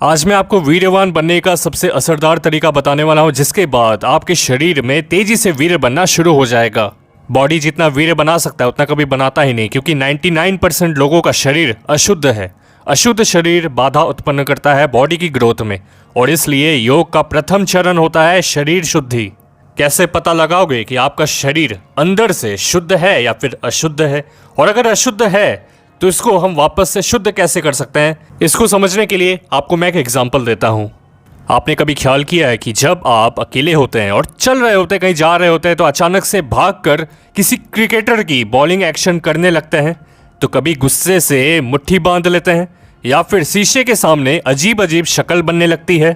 आज मैं आपको वीर्यवान बनने का सबसे असरदार तरीका बताने वाला हूं, जिसके बाद आपके शरीर में तेजी से वीर्य बनना शुरू हो जाएगा। बॉडी जितना वीर्य बना सकता है उतना कभी बनाता ही नहीं, क्योंकि 99% लोगों का शरीर अशुद्ध है। अशुद्ध शरीर बाधा उत्पन्न करता है बॉडी की ग्रोथ में, और इसलिए योग का प्रथम चरण होता है शरीर शुद्धि। कैसे पता लगाओगे कि आपका शरीर अंदर से शुद्ध है या फिर अशुद्ध है, और अगर अशुद्ध है तो इसको हम वापस से शुद्ध कैसे कर सकते हैं? इसको समझने के लिए आपको मैं एक एग्जांपल देता हूं। आपने कभी ख्याल किया है कि जब आप अकेले होते हैं और चल रहे होते हैं, कहीं जा रहे होते हैं, तो अचानक से भागकर किसी क्रिकेटर की बॉलिंग एक्शन करने लगते हैं, तो कभी गुस्से से मुट्ठी बांध लेते हैं, या फिर शीशे के सामने अजीब अजीब शक्ल बनने लगती है,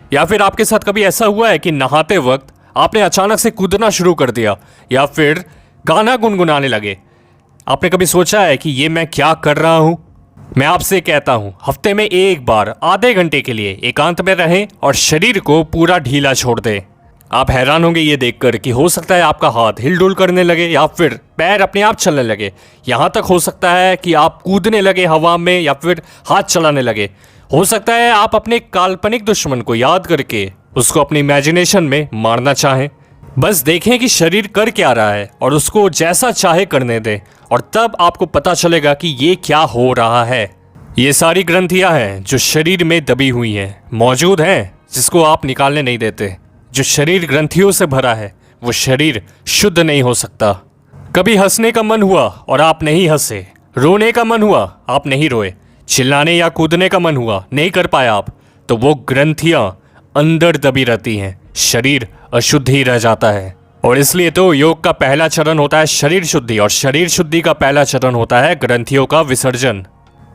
या फिर आपके साथ कभी ऐसा हुआ है कि नहाते वक्त आपने अचानक से कूदना शुरू कर दिया या फिर गाना गुनगुनाने लगे। आपने कभी सोचा है कि ये मैं क्या कर रहा हूं? मैं आपसे कहता हूं, हफ्ते में एक बार आधे घंटे के लिए एकांत में रहें और शरीर को पूरा ढीला छोड़ दें। आप हैरान होंगे ये देखकर कि हो सकता है आपका हाथ हिलडुल करने लगे या फिर पैर अपने आप चलने लगे। यहाँ तक हो सकता है कि आप कूदने लगे हवा में या फिर हाथ चलाने लगे। हो सकता है आप अपने काल्पनिक दुश्मन को याद करके उसको अपनी इमेजिनेशन में मारना चाहें। बस देखें कि शरीर कर क्या रहा है और उसको जैसा चाहे करने दें, और तब आपको पता चलेगा कि ये क्या हो रहा है। ये सारी ग्रंथियां हैं जो शरीर में दबी हुई हैं, मौजूद हैं, जिसको आप निकालने नहीं देते। जो शरीर ग्रंथियों से भरा है वो शरीर शुद्ध नहीं हो सकता। कभी हंसने का मन हुआ और आप नहीं हंसे, रोने का मन हुआ आप नहीं रोए, चिल्लाने या कूदने का मन हुआ नहीं कर पाया आप, तो वो ग्रंथियां अंदर दबी रहती हैं, शरीर अशुद्ध ही रह जाता है। और इसलिए तो योग का पहला चरण होता है शरीर शुद्धि, और शरीर शुद्धि का पहला चरण होता है ग्रंथियों का विसर्जन।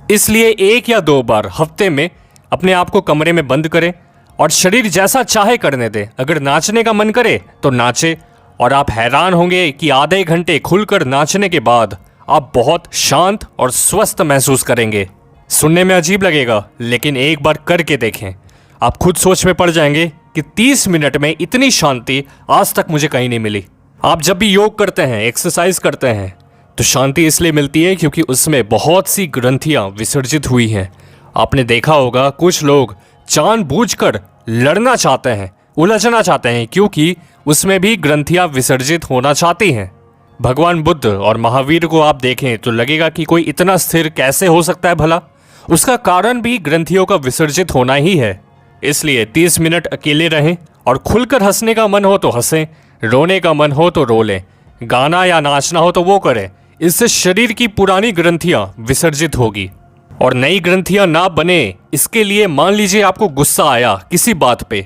इसलिए 1 या 2 बार हफ्ते में अपने आप को कमरे में बंद करें और शरीर जैसा चाहे करने दें। अगर नाचने का मन करे तो नाचे, और आप हैरान होंगे कि आधे घंटे खुलकर नाचने के बाद आप बहुत शांत और स्वस्थ महसूस करेंगे। सुनने में अजीब लगेगा, लेकिन एक बार करके देखें, आप खुद सोच में पड़ जाएंगे कि 30 मिनट में इतनी शांति आज तक मुझे कहीं नहीं मिली। आप जब भी योग करते हैं, एक्सरसाइज करते हैं, तो शांति इसलिए मिलती है क्योंकि उसमें बहुत सी ग्रंथियां विसर्जित हुई हैं। आपने देखा होगा कुछ लोग जानबूझकर लड़ना चाहते हैं, उलझना चाहते हैं, क्योंकि उसमें भी ग्रंथियां विसर्जित होना चाहती हैं। भगवान बुद्ध और महावीर को आप देखें तो लगेगा कि कोई इतना स्थिर कैसे हो सकता है भला? उसका कारण भी ग्रंथियों का विसर्जित होना ही है। इसलिए 30 मिनट अकेले रहें, और खुलकर हंसने का मन हो तो हंसें, रोने का मन हो तो रो लें, गाना या नाचना हो तो वो करें। इससे शरीर की पुरानी ग्रंथियां विसर्जित होगी और नई ग्रंथियां ना बने। इसके लिए मान लीजिए आपको गुस्सा आया किसी बात पे,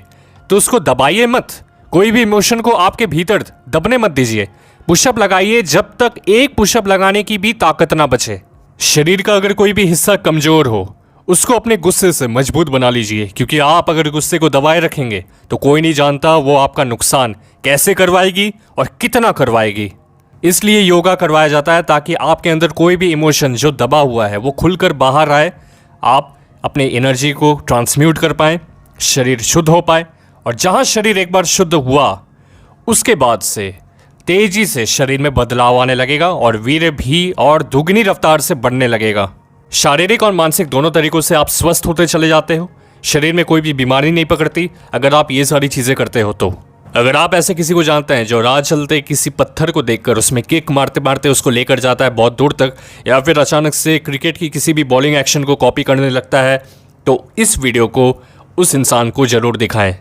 तो उसको दबाइए मत। कोई भी इमोशन को आपके भीतर दबने मत दीजिए। पुशअप लगाइए जब तक एक पुशअप लगाने की भी ताकत ना बचे। शरीर का अगर कोई भी हिस्सा कमजोर हो, उसको अपने गुस्से से मजबूत बना लीजिए, क्योंकि आप अगर गुस्से को दबाए रखेंगे तो कोई नहीं जानता वो आपका नुकसान कैसे करवाएगी और कितना करवाएगी। इसलिए योगा करवाया जाता है ताकि आपके अंदर कोई भी इमोशन जो दबा हुआ है वो खुलकर बाहर आए, आप अपने एनर्जी को ट्रांसम्यूट कर पाएँ, शरीर शुद्ध हो पाए। और जहाँ शरीर एक बार शुद्ध हुआ, उसके बाद से तेजी से शरीर में बदलाव आने लगेगा और वीर्य भी और दुगनी रफ्तार से बढ़ने लगेगा। शारीरिक और मानसिक दोनों तरीकों से आप स्वस्थ होते चले जाते हो। शरीर में कोई भी बीमारी नहीं पकड़ती अगर आप ये सारी चीज़ें करते हो तो। अगर आप ऐसे किसी को जानते हैं जो राह चलते किसी पत्थर को देखकर उसमें किक मारते मारते उसको लेकर जाता है बहुत दूर तक, या फिर अचानक से क्रिकेट की किसी भी बॉलिंग एक्शन को कॉपी करने लगता है, तो इस वीडियो को उस इंसान को ज़रूर दिखाएं।